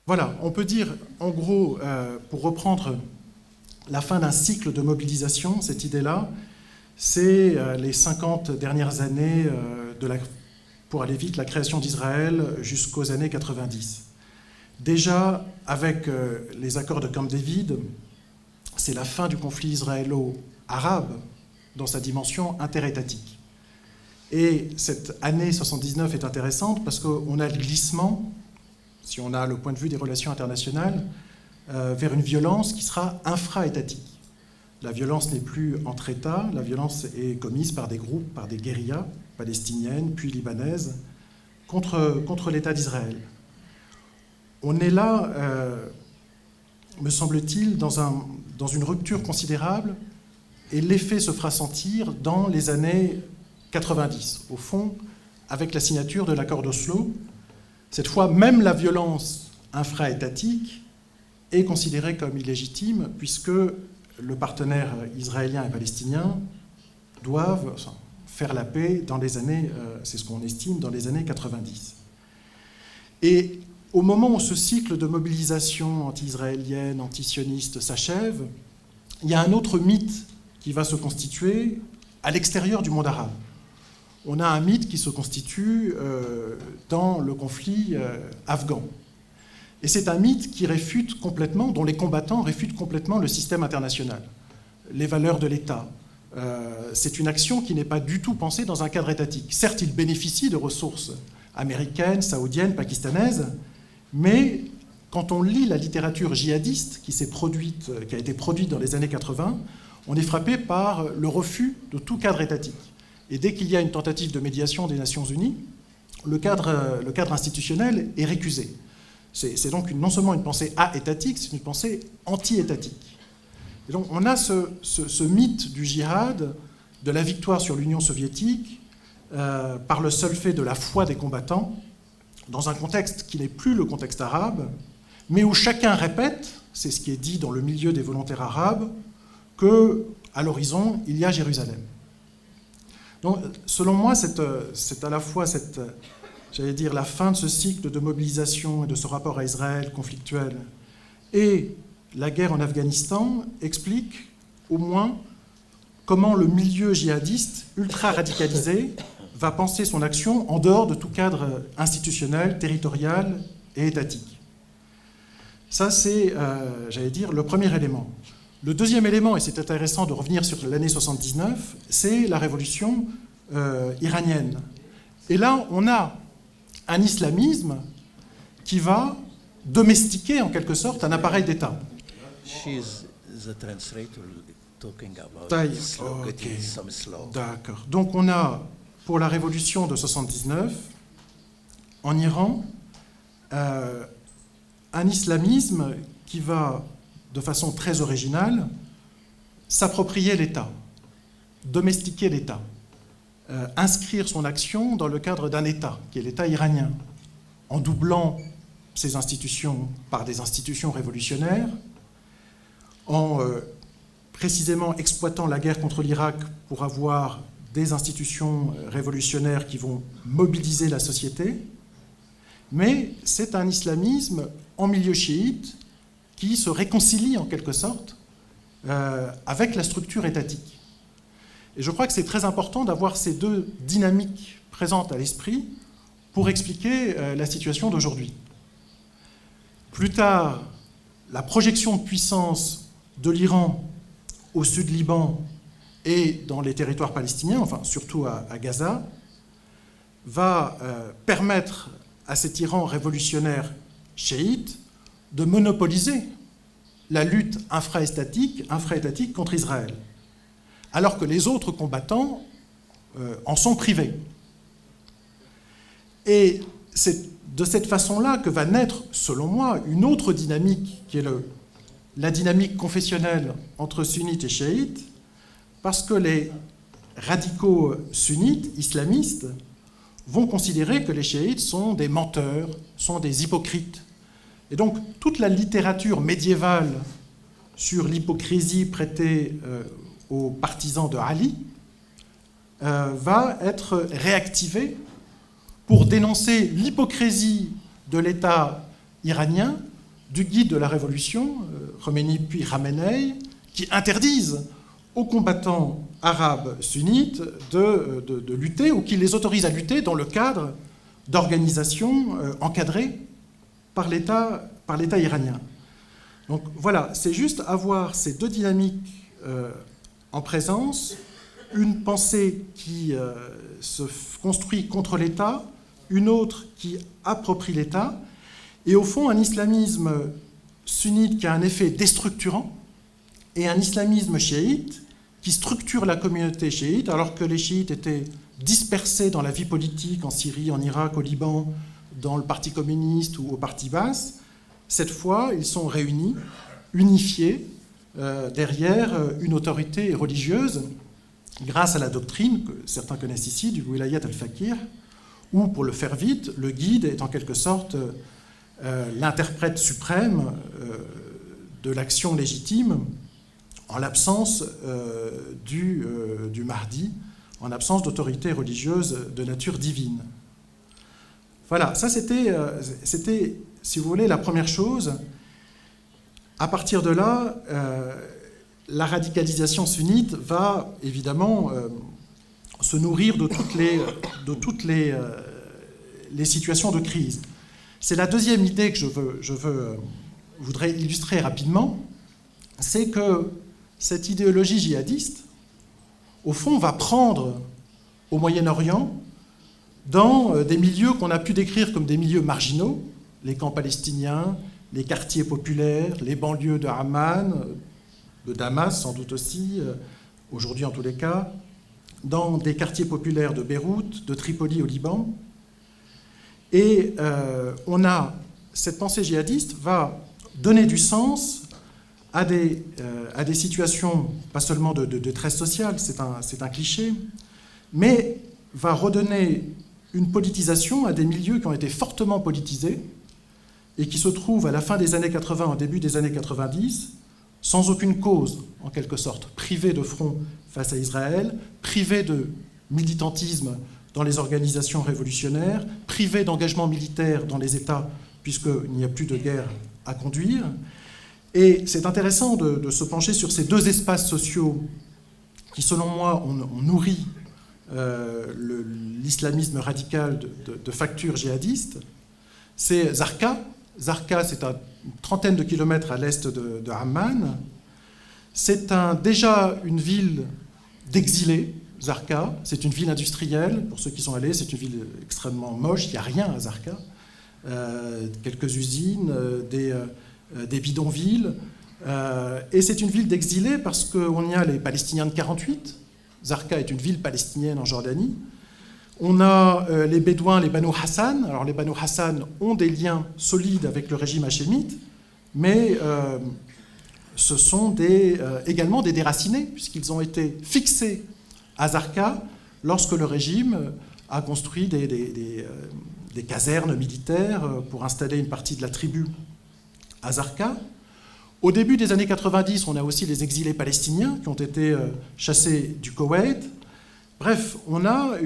Voilà, on peut dire, en gros, pour reprendre la fin d'un cycle de mobilisation, cette idée-là, c'est les 50 dernières années, pour aller vite, la création d'Israël jusqu'aux années 90. Déjà, avec les accords de Camp David, c'est la fin du conflit israélo-arabe dans sa dimension interétatique. Et cette année 79 est intéressante parce qu'on a le glissement, si on a le point de vue des relations internationales, vers une violence qui sera infra-étatique. La violence n'est plus entre États, la violence est commise par des groupes, par des guérillas palestiniennes, puis libanaises, contre l'État d'Israël. On est là, me semble-t-il, dans une rupture considérable, et l'effet se fera sentir dans les années 90. Au fond, avec la signature de l'accord d'Oslo, cette fois, même la violence infra-étatique est considérée comme illégitime, puisque le partenaire israélien et palestinien doivent faire la paix dans les années, c'est ce qu'on estime, dans les années 90. Et au moment où ce cycle de mobilisation anti-israélienne, anti-sioniste s'achève, il y a un autre mythe qui va se constituer à l'extérieur du monde arabe. On a un mythe qui se constitue dans le conflit afghan. Et c'est un mythe qui réfute complètement, dont les combattants réfutent complètement le système international, les valeurs de l'État. C'est une action qui n'est pas du tout pensée dans un cadre étatique. Certes, il bénéficie de ressources américaines, saoudiennes, pakistanaises, mais quand on lit la littérature djihadiste qui a été produite dans les années 80, on est frappé par le refus de tout cadre étatique. Et dès qu'il y a une tentative de médiation des Nations Unies, le cadre institutionnel est récusé. C'est donc non seulement une pensée a-étatique, c'est une pensée anti-étatique. Et donc on a ce mythe du djihad, de la victoire sur l'Union soviétique, par le seul fait de la foi des combattants, dans un contexte qui n'est plus le contexte arabe, mais où chacun répète, c'est ce qui est dit dans le milieu des volontaires arabes, qu'à l'horizon, il y a Jérusalem. Donc, selon moi, c'est à la fois la fin de ce cycle de mobilisation et de ce rapport à Israël conflictuel et la guerre en Afghanistan explique au moins comment le milieu djihadiste ultra-radicalisé va penser son action en dehors de tout cadre institutionnel, territorial et étatique. Ça, c'est, le premier élément. Le deuxième élément, et c'est intéressant de revenir sur l'année 79, c'est la révolution iranienne. Et là, on a un islamisme qui va domestiquer en quelque sorte un appareil d'État. D'accord. Donc on a, pour la révolution de 79, en Iran, un islamisme qui va, de façon très originale, s'approprier l'État, domestiquer l'État, inscrire son action dans le cadre d'un État, qui est l'État iranien, en doublant ses institutions par des institutions révolutionnaires, en précisément exploitant la guerre contre l'Irak pour avoir des institutions révolutionnaires qui vont mobiliser la société, mais c'est un islamisme en milieu chiite qui se réconcilie en quelque sorte avec la structure étatique. Et je crois que c'est très important d'avoir ces deux dynamiques présentes à l'esprit pour expliquer la situation d'aujourd'hui. Plus tard, la projection de puissance de l'Iran au sud Liban et dans les territoires palestiniens, enfin surtout à Gaza, va permettre à cet Iran révolutionnaire chiite de monopoliser la lutte infra-étatique contre Israël, alors que les autres combattants en sont privés. Et c'est de cette façon-là que va naître, selon moi, une autre dynamique, qui est la dynamique confessionnelle entre sunnites et chiites, parce que les radicaux sunnites, islamistes, vont considérer que les chiites sont des menteurs, sont des hypocrites. Et donc, toute la littérature médiévale sur l'hypocrisie prêtée aux partisans de Ali va être réactivée pour dénoncer l'hypocrisie de l'État iranien du guide de la Révolution, Khomeini puis Khamenei, qui interdisent aux combattants arabes sunnites de lutter, ou qui les autorisent à lutter dans le cadre d'organisations encadrées par l'État iranien. Donc voilà, c'est juste avoir ces deux dynamiques en présence, une pensée qui se construit contre l'État, une autre qui approprie l'État, et au fond un islamisme sunnite qui a un effet déstructurant, et un islamisme chiite qui structure la communauté chiite, alors que les chiites étaient dispersés dans la vie politique en Syrie, en Irak, au Liban, dans le Parti communiste ou au Parti basse. Cette fois, ils sont réunis, unifiés, derrière une autorité religieuse, grâce à la doctrine que certains connaissent ici, du Wilayat al-Faqih, où, pour le faire vite, le guide est en quelque sorte l'interprète suprême de l'action légitime, en l'absence du Mahdi, en l'absence d'autorité religieuse de nature divine. Voilà, ça c'était, si vous voulez, la première chose. À partir de là, la radicalisation sunnite va évidemment se nourrir de toutes les situations de crise. C'est la deuxième idée que je voudrais illustrer rapidement, c'est que cette idéologie djihadiste, au fond, va prendre au Moyen-Orient dans des milieux qu'on a pu décrire comme des milieux marginaux, les camps palestiniens, les quartiers populaires, les banlieues de Amman, de Damas sans doute aussi, aujourd'hui en tous les cas, dans des quartiers populaires de Beyrouth, de Tripoli au Liban. Et cette pensée djihadiste va donner du sens à des situations, pas seulement de détresse sociale, c'est un cliché, mais va redonner une politisation à des milieux qui ont été fortement politisés et qui se trouvent à la fin des années 80, au début des années 90, sans aucune cause, en quelque sorte, privés de front face à Israël, privés de militantisme dans les organisations révolutionnaires, privés d'engagement militaire dans les États, puisqu'il n'y a plus de guerre à conduire. Et c'est intéressant de se pencher sur ces deux espaces sociaux qui, selon moi, ont nourri l'islamisme radical de facture djihadiste. C'est Zarqa. Zarqa, c'est à une trentaine de kilomètres à l'est de Amman. C'est déjà une ville d'exilés, Zarqa. C'est une ville industrielle, pour ceux qui sont allés. C'est une ville extrêmement moche, il n'y a rien à Zarqa. Quelques usines, des bidonvilles. Et c'est une ville d'exilés parce qu'on y a les Palestiniens de 48. Zarqa est une ville palestinienne en Jordanie. On a les Bédouins, les Banu Hassan. Alors les Banu Hassan ont des liens solides avec le régime hachémite, mais ce sont également des déracinés, puisqu'ils ont été fixés à Zarqa lorsque le régime a construit des casernes militaires pour installer une partie de la tribu à Zarqa. Au début des années 90, on a aussi les exilés palestiniens qui ont été chassés du Koweït. Bref, on a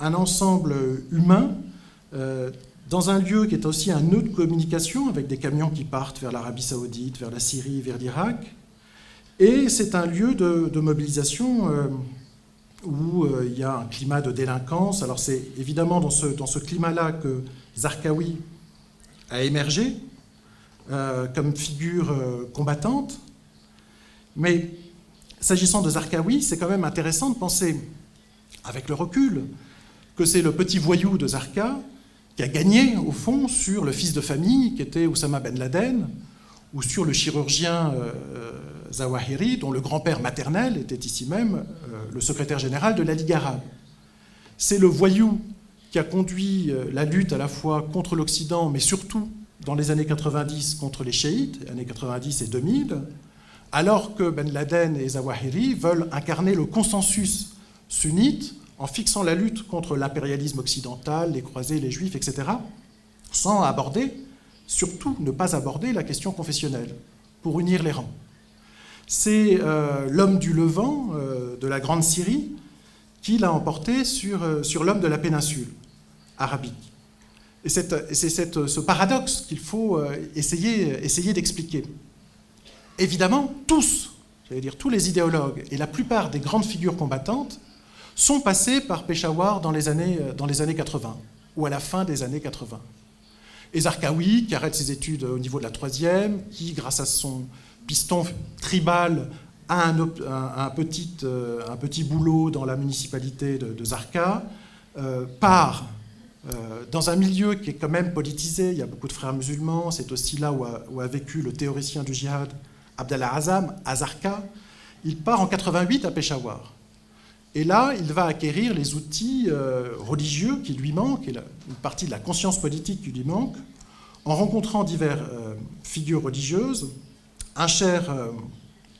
un ensemble humain dans un lieu qui est aussi un nœud de communication avec des camions qui partent vers l'Arabie Saoudite, vers la Syrie, vers l'Irak. Et c'est un lieu de mobilisation où il y a un climat de délinquance. Alors c'est évidemment dans ce climat-là que Zarqawi a émergé comme figure combattante. Mais s'agissant de Zarqawi, c'est quand même intéressant de penser, avec le recul, que c'est le petit voyou de Zarqa qui a gagné, au fond, sur le fils de famille qui était Oussama Ben Laden, ou sur le chirurgien Zawahiri, dont le grand-père maternel était ici même le secrétaire général de la Ligue arabe. C'est le voyou qui a conduit la lutte à la fois contre l'Occident, mais surtout, dans les années 90, contre les chiites, années 90 et 2000, alors que Ben Laden et Zawahiri veulent incarner le consensus sunnite en fixant la lutte contre l'impérialisme occidental, les croisés, les juifs, etc., sans aborder, surtout ne pas aborder la question confessionnelle, pour unir les rangs. C'est l'homme du Levant, de la Grande Syrie, qui l'a emporté sur l'homme de la péninsule arabique. Et c'est ce paradoxe qu'il faut essayer d'expliquer. Évidemment, tous les idéologues et la plupart des grandes figures combattantes sont passés par Peshawar dans les années 80, ou à la fin des années 80. Et Zarqawi, qui arrête ses études au niveau de la 3e, qui, grâce à son piston tribal, a un petit boulot dans la municipalité de Zarqa, part dans un milieu qui est quand même politisé, il y a beaucoup de frères musulmans, c'est aussi là où a vécu le théoricien du djihad Abdallah Azam, à Zarqa. Il part en 88 à Peshawar. Et là, il va acquérir les outils religieux qui lui manquent, et une partie de la conscience politique qui lui manque, en rencontrant diverses figures religieuses, un cheikh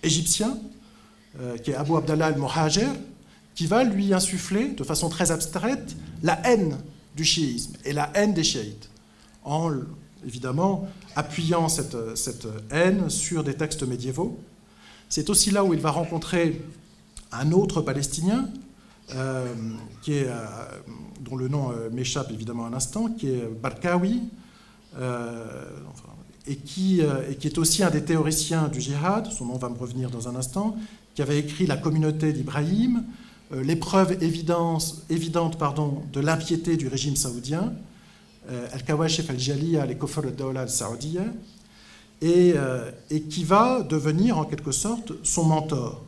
égyptien, qui est Abu Abdallah al-Muhajir, qui va lui insuffler, de façon très abstraite, la haine du chiisme et la haine des chiites, en, évidemment, appuyant cette haine sur des textes médiévaux. C'est aussi là où il va rencontrer un autre Palestinien, dont le nom m'échappe évidemment un instant, qui est Barkawi, et qui est aussi un des théoriciens du djihad, son nom va me revenir dans un instant, qui avait écrit La communauté d'Ibrahim, l'épreuve évidente de l'impiété du régime saoudien, Al-Kawashif al-Jaliya, les Kufr al-Dawla al-Saoudiya, et qui va devenir en quelque sorte son mentor.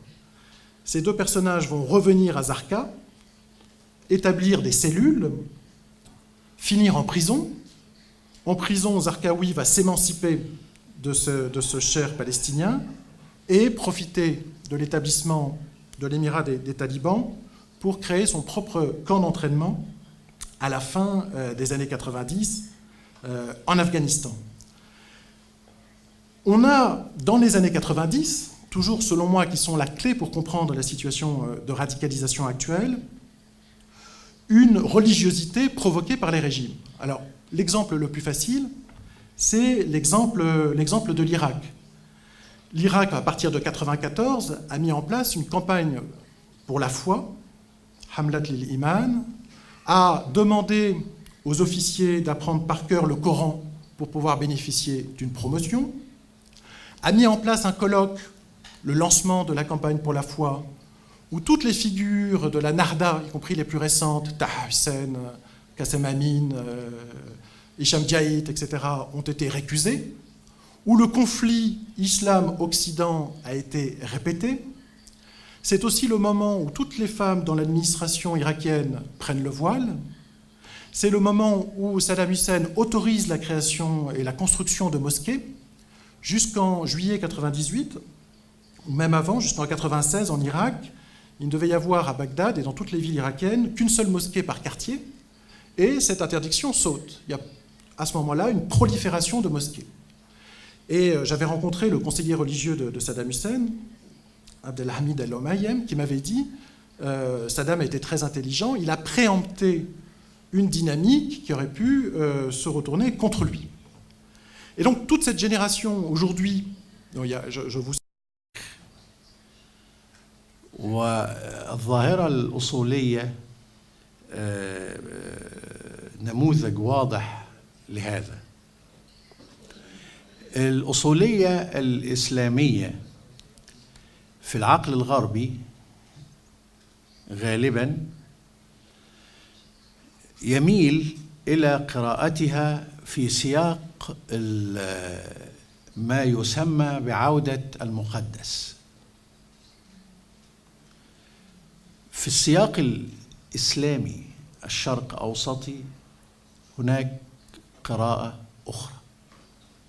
Ces deux personnages vont revenir à Zarqa, établir des cellules, finir en prison. En prison, Zarqawi va s'émanciper de ce cheikh palestinien et profiter de l'établissement de l'émirat des talibans pour créer son propre camp d'entraînement à la fin des années 90 en Afghanistan. On a, dans les années 90, toujours selon moi qui sont la clé pour comprendre la situation de radicalisation actuelle, une religiosité provoquée par les régimes. Alors, l'exemple le plus facile, c'est l'exemple de l'Irak. L'Irak, à partir de 1994, a mis en place une campagne pour la foi, Hamlat lil-Iman, a demandé aux officiers d'apprendre par cœur le Coran pour pouvoir bénéficier d'une promotion, a mis en place un colloque, le lancement de la campagne pour la foi, où toutes les figures de la Narda, y compris les plus récentes, Taha Hussein, Qassem Amin, Hicham Djaït, etc., ont été récusées, où le conflit islam-Occident a été répété. C'est aussi le moment où toutes les femmes dans l'administration irakienne prennent le voile. C'est le moment où Saddam Hussein autorise la création et la construction de mosquées, jusqu'en juillet 1998, ou même avant, jusqu'en 1996 en Irak. Il ne devait y avoir à Bagdad et dans toutes les villes irakiennes qu'une seule mosquée par quartier, et cette interdiction saute. Il y a à ce moment-là une prolifération de mosquées. Et j'avais rencontré le conseiller religieux de Saddam Hussein, Abdelhamid El-Omayyem, qui m'avait dit Saddam a été très intelligent, il a préempté une dynamique qui aurait pu se retourner contre lui. Et donc toute cette génération aujourd'hui, je vous والظاهرة الأصولية نموذج واضح لهذا. الأصولية الإسلامية في العقل الغربي غالبا يميل إلى قراءتها في سياق ما يسمى بعودة المقدس. في السياق الإسلامي الشرق أوسطي هناك قراءة أخرى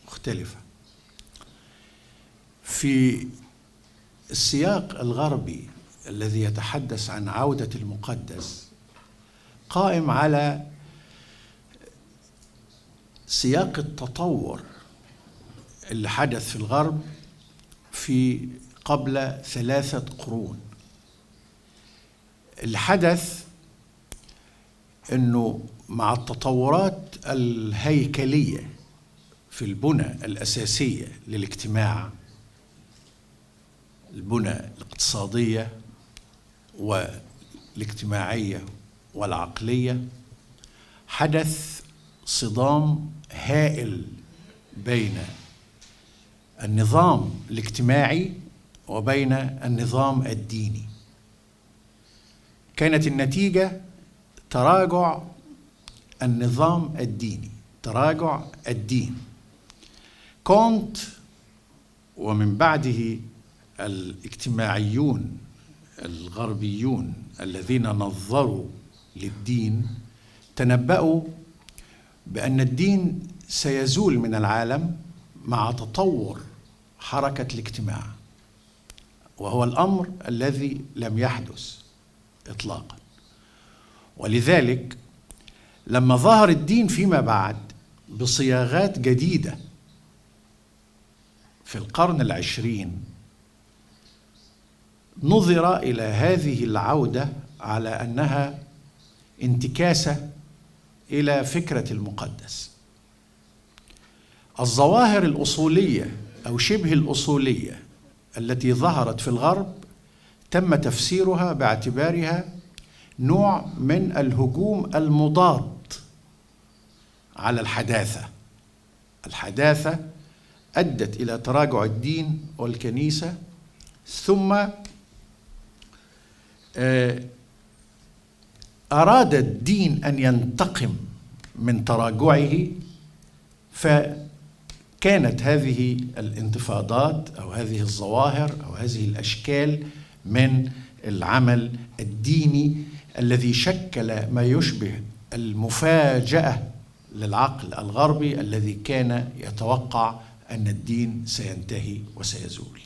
مختلفة. في السياق الغربي الذي يتحدث عن عودة المقدس قائم على سياق التطور اللي حدث في الغرب في قبل 3 قرون. اللي حدث انه مع التطورات الهيكلية في البنى الأساسية للاجتماع، البنى الاقتصادية والاجتماعية والعقلية، حدث صدام هائل بين النظام الاجتماعي وبين النظام الديني. كانت النتيجة تراجع النظام الديني، تراجع الدين. كونت ومن بعده الاجتماعيون الغربيون الذين نظروا للدين تنبأوا بأن الدين سيزول من العالم مع تطور حركة الاجتماع، وهو الأمر الذي لم يحدث إطلاقا. ولذلك لما ظهر الدين فيما بعد بصياغات جديدة في القرن العشرين، نظر إلى هذه العودة على أنها انتكاسة إلى فكرة المقدس. الظواهر الأصولية أو شبه الأصولية التي ظهرت في الغرب تم تفسيرها باعتبارها نوع من الهجوم المضاد على الحداثة. الحداثة أدت إلى تراجع الدين والكنيسة، ثم أراد الدين أن ينتقم من تراجعه، فكانت هذه الانتفاضات أو هذه الظواهر أو هذه الأشكال من العمل الديني الذي شكل ما يشبه المفاجأة للعقل الغربي الذي كان يتوقع أن الدين سينتهي وسيزول.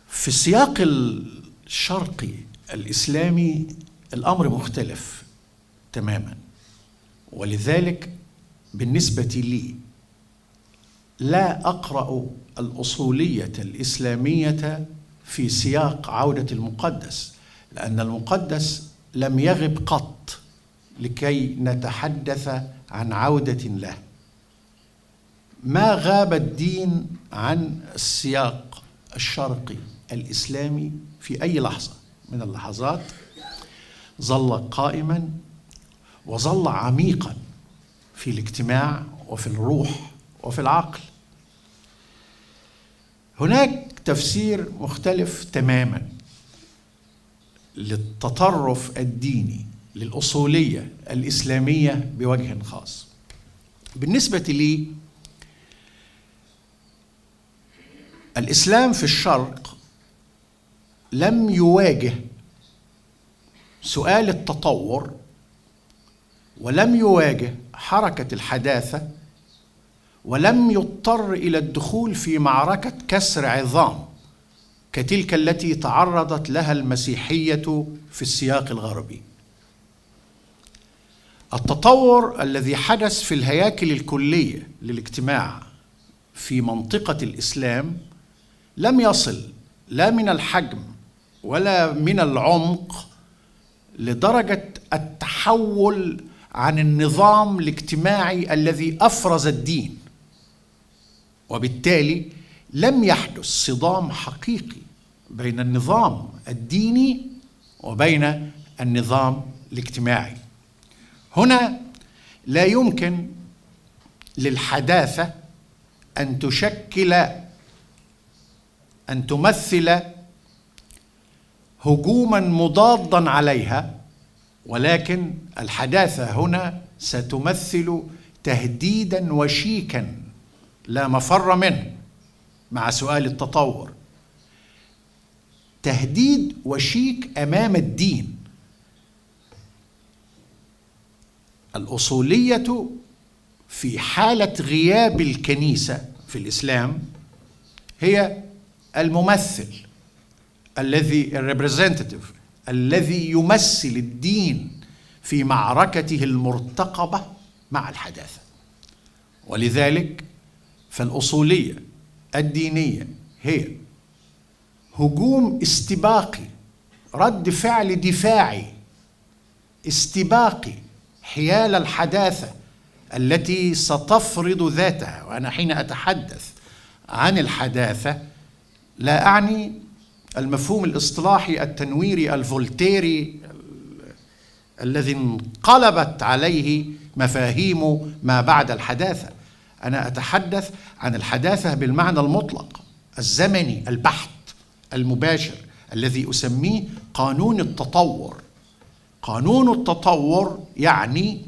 في السياق الشرقي الإسلامي الأمر مختلف تماما، ولذلك بالنسبة لي لا أقرأ الأصولية الإسلامية في سياق عودة المقدس، لأن المقدس لم يغب قط لكي نتحدث عن عودة له. ما غاب الدين عن السياق الشرقي الإسلامي في أي لحظة من اللحظات، ظل قائما وظل عميقا في الاجتماع وفي الروح وفي العقل. هناك تفسير مختلف تماما للتطرف الديني للأصولية الإسلامية بوجه خاص. بالنسبة لي الإسلام في الشرق لم يواجه سؤال التطور، ولم يواجه حركة الحداثة، ولم يضطر إلى الدخول في معركة كسر عظام كتلك التي تعرضت لها المسيحية في السياق الغربي. التطور الذي حدث في الهياكل الكلية للاجتماع في منطقة الإسلام لم يصل لا من الحجم ولا من العمق لدرجة التحول عن النظام الاجتماعي الذي أفرز الدين، وبالتالي لم يحدث صدام حقيقي بين النظام الديني وبين النظام الاجتماعي. هنا لا يمكن للحداثة أن تمثل هجوما مضادا عليها، ولكن الحداثة هنا ستمثل تهديدا وشيكا لا مفر منه مع سؤال التطور، تهديد وشيك أمام الدين. الأصولية في حالة غياب الكنيسة في الإسلام هي الممثل الريبريزنتيف الذي يمثل الدين في معركته المرتقبة مع الحداثة. ولذلك فالأصولية الدينية هي هجوم استباقي، رد فعل دفاعي استباقي حيال الحداثة التي ستفرض ذاتها. وأنا حين أتحدث عن الحداثة لا أعني المفهوم الاصطلاحي التنويري الفولتيري الذي انقلبت عليه مفاهيم ما بعد الحداثة. أنا أتحدث عن الحداثة بالمعنى المطلق الزمني البحت المباشر الذي أسميه قانون التطور. قانون التطور يعني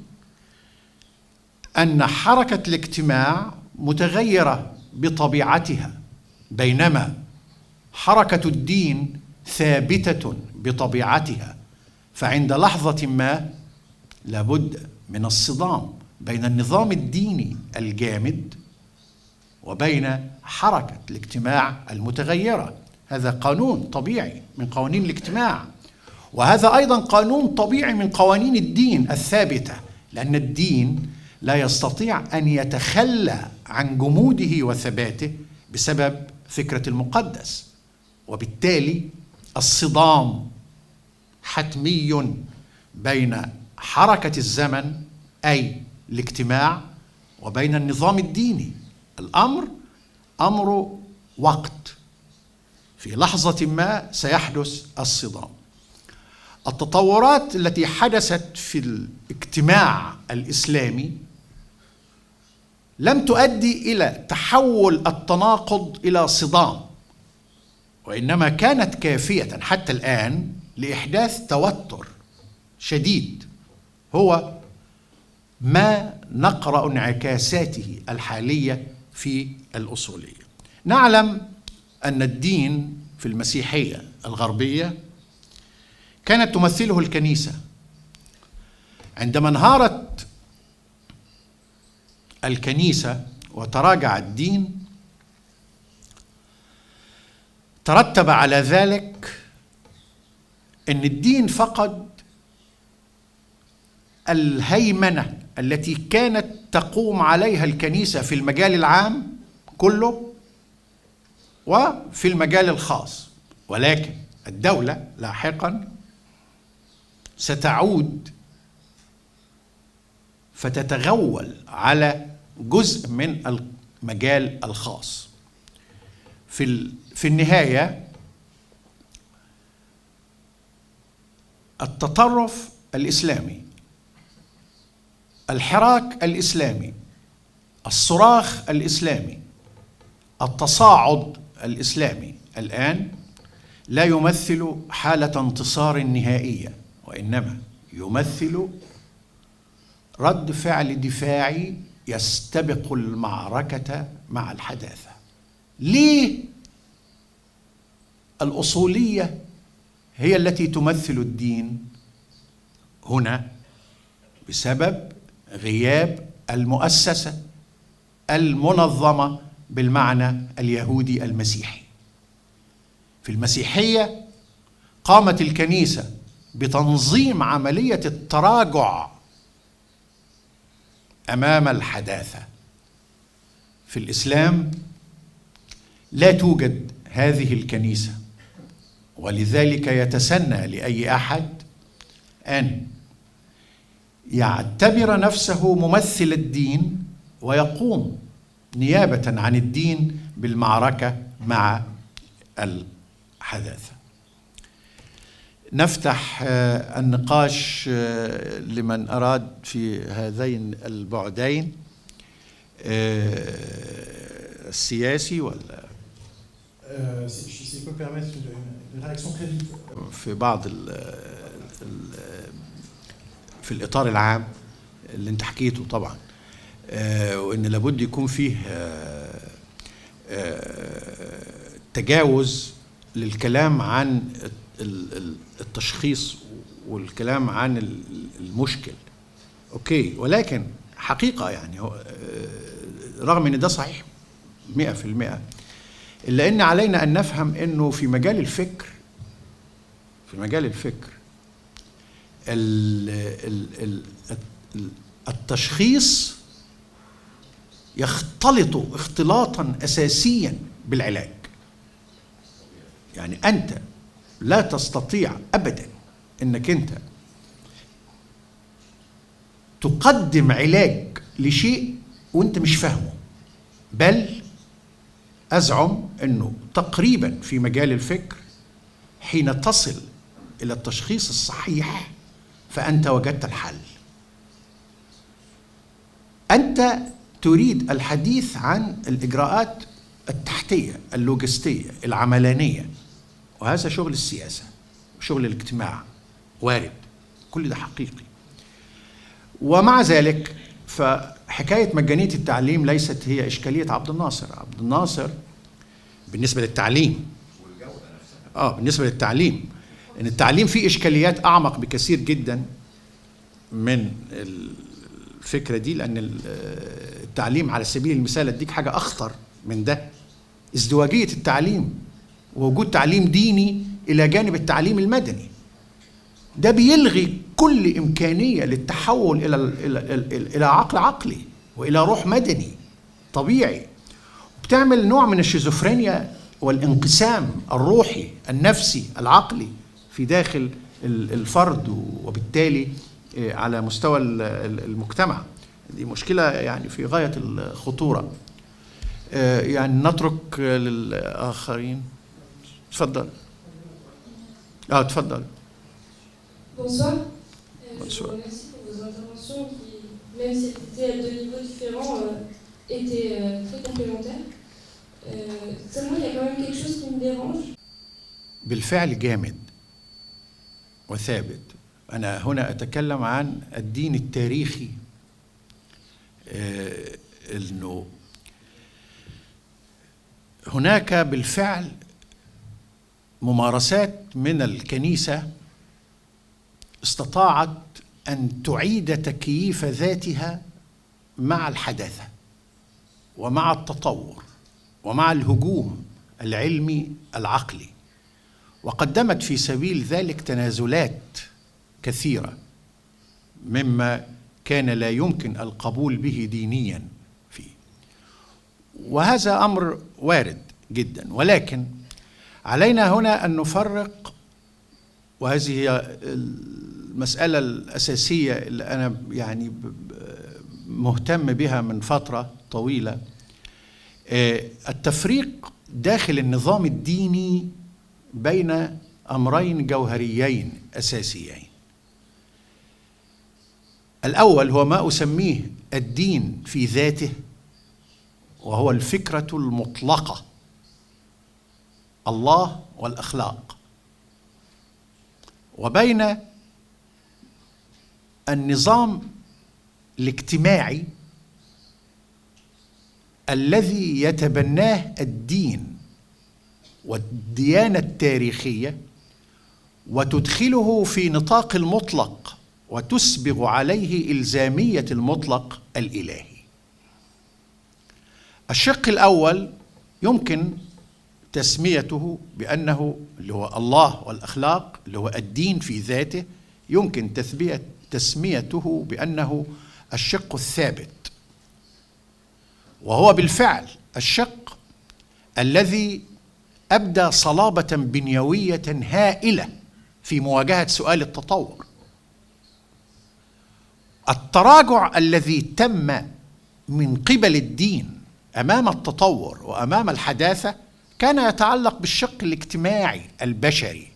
أن حركة الاجتماع متغيرة بطبيعتها، بينما حركة الدين ثابتة بطبيعتها. فعند لحظة ما لابد من الصدام بين النظام الديني الجامد وبين حركة الاجتماع المتغيرة. هذا قانون طبيعي من قوانين الاجتماع، وهذا أيضا قانون طبيعي من قوانين الدين الثابتة، لأن الدين لا يستطيع أن يتخلى عن جموده وثباته بسبب فكرة المقدس، وبالتالي الصدام حتمي بين حركة الزمن أي الاجتماع وبين النظام الديني. الأمر أمر وقت، في لحظة ما سيحدث الصدام. التطورات التي حدثت في الاجتماع الإسلامي لم تؤدي إلى تحول التناقض إلى صدام، وإنما كانت كافية حتى الآن لإحداث توتر شديد هو ما نقرأ انعكاساته الحالية في الأصولية. نعلم أن الدين في المسيحية الغربية كانت تمثله الكنيسة. عندما انهارت الكنيسة وتراجع الدين، ترتب على ذلك أن الدين فقد الهيمنة التي كانت تقوم عليها الكنيسة في المجال العام كله وفي المجال الخاص، ولكن الدولة لاحقا ستعود فتتغول على جزء من المجال الخاص. في النهاية التطرف الإسلامي، الحراك الإسلامي، الصراخ الإسلامي، التصاعد الإسلامي الآن لا يمثل حالة انتصار نهائية، وإنما يمثل رد فعل دفاعي يستبق المعركة مع الحداثة. ليه الأصولية هي التي تمثل الدين هنا؟ بسبب غياب المؤسسة المنظمة بالمعنى اليهودي المسيحي. في المسيحية قامت الكنيسة بتنظيم عملية التراجع أمام الحداثة. في الإسلام لا توجد هذه الكنيسة، ولذلك يتسنى لأي أحد أن يعتبر نفسه ممثل الدين ويقوم نيابة عن الدين بالمعركة مع الحداثة. نفتح النقاش لمن أراد في هذين البعدين، السياسي ولا في بعض في الإطار العام اللي انت حكيته طبعا، وإن لابد يكون فيه تجاوز للكلام عن التشخيص والكلام عن المشكل. أوكي، ولكن حقيقة يعني رغم أن ده صحيح 100%، إلا أن علينا أن نفهم أنه في مجال الفكر التشخيص يختلط اختلاطا أساسيا بالعلاج. يعني أنت لا تستطيع أبدا أنك أنت تقدم علاج لشيء وأنت مش فاهمه، بل أزعم أنه تقريبا في مجال الفكر حين تصل إلى التشخيص الصحيح فأنت وجدت الحل. أنت تريد الحديث عن الإجراءات التحتية اللوجستية العملانية، وهذا شغل السياسة وشغل الاجتماع، وارد، كل ده حقيقي. ومع ذلك فحكاية مجانية التعليم ليست هي إشكالية عبد الناصر. عبد الناصر بالنسبة للتعليم، بالنسبة للتعليم، إن التعليم فيه إشكاليات أعمق بكثير جدا من الفكرة دي، لأن التعليم على سبيل المثال أديك حاجة أخطر من ده، ازدواجية التعليم ووجود تعليم ديني إلى جانب التعليم المدني. ده بيلغي كل إمكانية للتحول إلى عقل عقلي وإلى روح مدني طبيعي، بتعمل نوع من الشيزوفرينيا والانقسام الروحي النفسي العقلي في داخل الفرد، وبالتالي على مستوى المجتمع. دي مشكلة يعني في غاية الخطورة. يعني نترك للآخرين. تفضل. تفضل. Bonsoir. Bonsoir. Je vous remercie pour vos interventions qui, même si elles étaient à deux niveaux différents, étaient très complémentaires. Seulement, il y a quand même quelque chose qui me dérange. بالفعل جامد وثابت. أنا هنا أتكلم عن الدين التاريخي، إنه هناك بالفعل ممارسات من الكنيسة استطاعت أن تعيد تكييف ذاتها مع الحداثة ومع التطور ومع الهجوم العلمي العقلي، وقدمت في سبيل ذلك تنازلات كثيرة مما كان لا يمكن القبول به دينيا فيه، وهذا أمر وارد جدا. ولكن علينا هنا أن نفرق، وهذه هي المسألة الأساسية اللي أنا يعني مهتم بها من فترة طويلة، التفريق داخل النظام الديني بين أمرين جوهريين أساسيين. الأول هو ما أسميه الدين في ذاته، وهو الفكرة المطلقة، الله والأخلاق، وبين النظام الاجتماعي الذي يتبناه الدين والديانة التاريخية وتدخله في نطاق المطلق وتسبغ عليه إلزامية المطلق الإلهي. الشق الأول يمكن تسميته بأنه اللي هو الله والأخلاق، اللي هو الدين في ذاته، يمكن تسميته بأنه الشق الثابت، وهو بالفعل الشق الذي أبدى صلابة بنيوية هائلة في مواجهة سؤال التطور. التراجع الذي تم من قبل الدين أمام التطور وأمام الحداثة كان يتعلق بالشق الاجتماعي البشري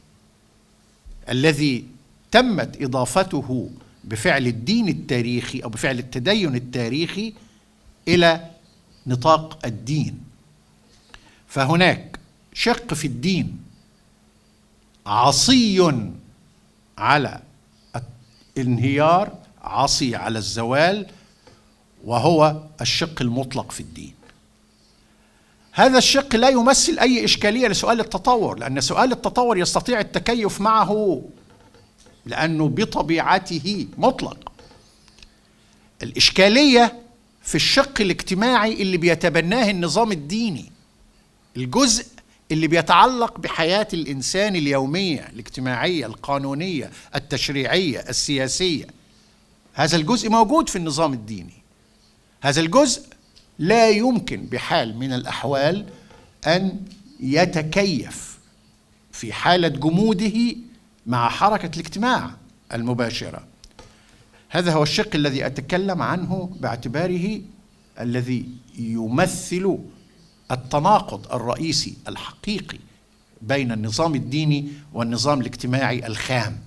الذي تمت إضافته بفعل الدين التاريخي أو بفعل التدين التاريخي إلى نطاق الدين. فهناك شق في الدين عصي على الانهيار، عصي على الزوال، وهو الشق المطلق في الدين. هذا الشق لا يمثل أي إشكالية لسؤال التطور، لأن سؤال التطور يستطيع التكيف معه لأنه بطبيعته مطلق. الإشكالية في الشق الاجتماعي اللي بيتبناه النظام الديني، الجزء اللي بيتعلق بحياة الإنسان اليومية الاجتماعية القانونية التشريعية السياسية. هذا الجزء موجود في النظام الديني. هذا الجزء لا يمكن بحال من الأحوال أن يتكيف في حالة جموده مع حركة الاجتماع المباشرة. هذا هو الشق الذي أتكلم عنه باعتباره الذي يمثل التناقض الرئيسي الحقيقي بين النظام الديني والنظام الاجتماعي الخام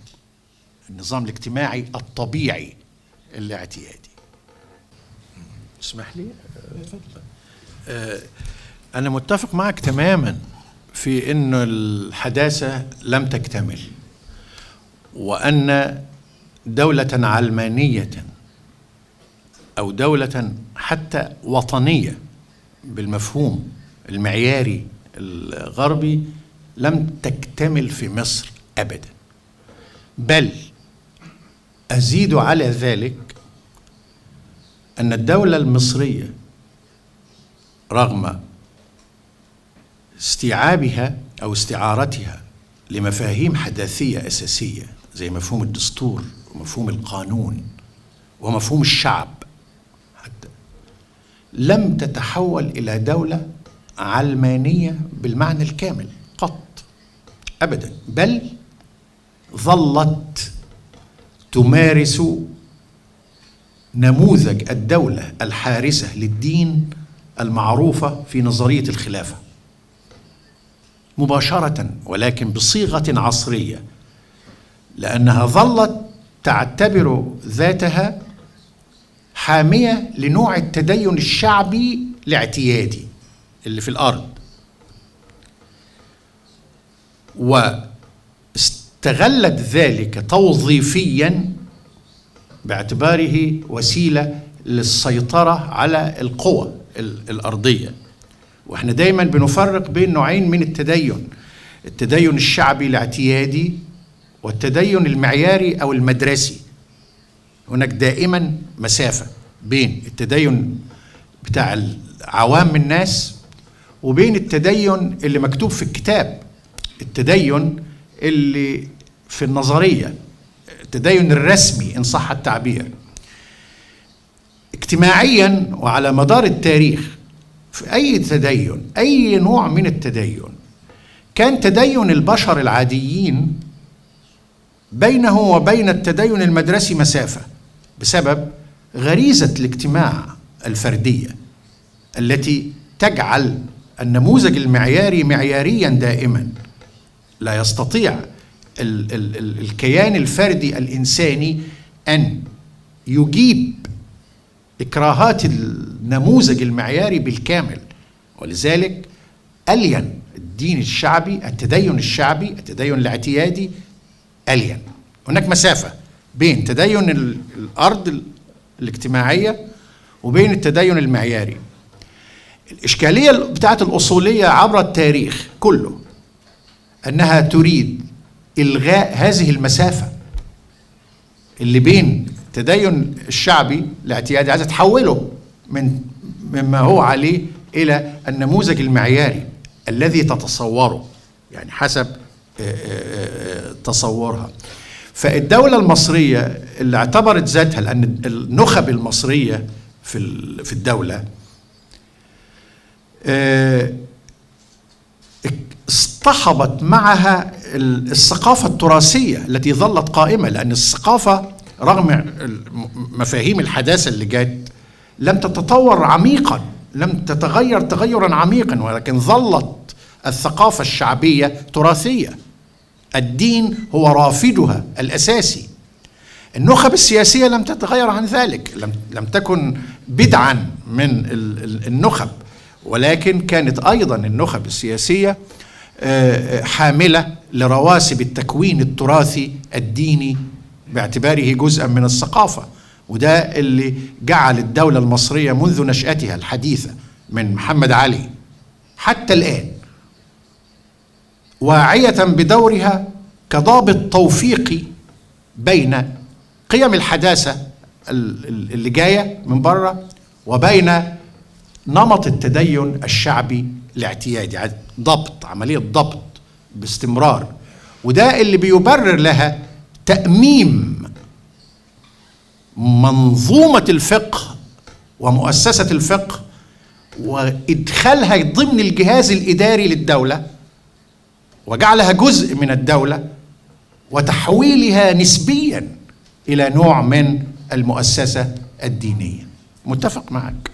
النظام الاجتماعي الطبيعي الاعتيادي. اسمح لي. أنا متفق معك تماما في أن الحداثة لم تكتمل، وأن دولة علمانية أو دولة حتى وطنية بالمفهوم المعياري الغربي لم تكتمل في مصر أبدا. بل أزيد على ذلك أن الدولة المصرية رغم استيعابها أو استعارتها لمفاهيم حداثية أساسية زي مفهوم الدستور ومفهوم القانون ومفهوم الشعب حتى، لم تتحول إلى دولة علمانية بالمعنى الكامل قط أبدا، بل ظلت تمارس نموذج الدولة الحارسة للدين المعروفة في نظرية الخلافة مباشرة، ولكن بصيغة عصرية، لأنها ظلت تعتبر ذاتها حامية لنوع التدين الشعبي الاعتيادي اللي في الأرض، واستغلت ذلك توظيفيا باعتباره وسيلة للسيطرة على القوى الأرضية. واحنا دايما بنفرق بين نوعين من التدين: التدين الشعبي الاعتيادي والتدين المعياري أو المدرسي. هناك دائما مسافة بين التدين بتاع عوام الناس وبين التدين اللي مكتوب في الكتاب، التدين اللي في النظرية، التدين الرسمي إن صح التعبير. اجتماعيا وعلى مدار التاريخ في أي تدين، أي نوع من التدين، كان تدين البشر العاديين بينه وبين التدين المدرسي مسافة بسبب غريزة الاجتماع الفردية التي تجعل النموذج المعياري معياريا دائما. لا يستطيع الكيان الفردي الإنساني أن يجيب إكراهات النموذج المعياري بالكامل، ولذلك ألين الدين الشعبي، التدين الشعبي، التدين الاعتيادي ألين. هناك مسافة بين تدين الأرض الاجتماعية وبين التدين المعياري. الإشكالية بتاعت الأصولية عبر التاريخ كله أنها تريد إلغاء هذه المسافة اللي بين التدين الشعبي الاعتيادي، عايزة تحوله مما هو عليه إلى النموذج المعياري الذي تتصوره، يعني حسب تصورها. فالدولة المصرية اللي اعتبرت ذاتها، لأن النخب المصرية في الدولة اصطحبت معها الثقافة التراثية التي ظلت قائمة، لأن الثقافة رغم مفاهيم الحداثة اللي جات لم تتطور عميقا، لم تتغير تغيرا عميقا، ولكن ظلت الثقافة الشعبية تراثية، الدين هو رافدها الأساسي. النخب السياسية لم تتغير عن ذلك، لم تكن بدعا من النخب، ولكن كانت أيضا النخب السياسية حاملة لرواسب التكوين التراثي الديني باعتباره جزءا من الثقافة. وده اللي جعل الدولة المصرية منذ نشأتها الحديثة من محمد علي حتى الآن واعية بدورها كضابط توفيقي بين قيم الحداثة اللي جاية من بره وبين نمط التدين الشعبي الاعتيادي، ضبط، عملية ضبط باستمرار. وده اللي بيبرر لها تأميم منظومة الفقه ومؤسسة الفقه وإدخالها ضمن الجهاز الإداري للدولة وجعلها جزء من الدولة وتحويلها نسبيا إلى نوع من المؤسسة الدينية. متفق معك.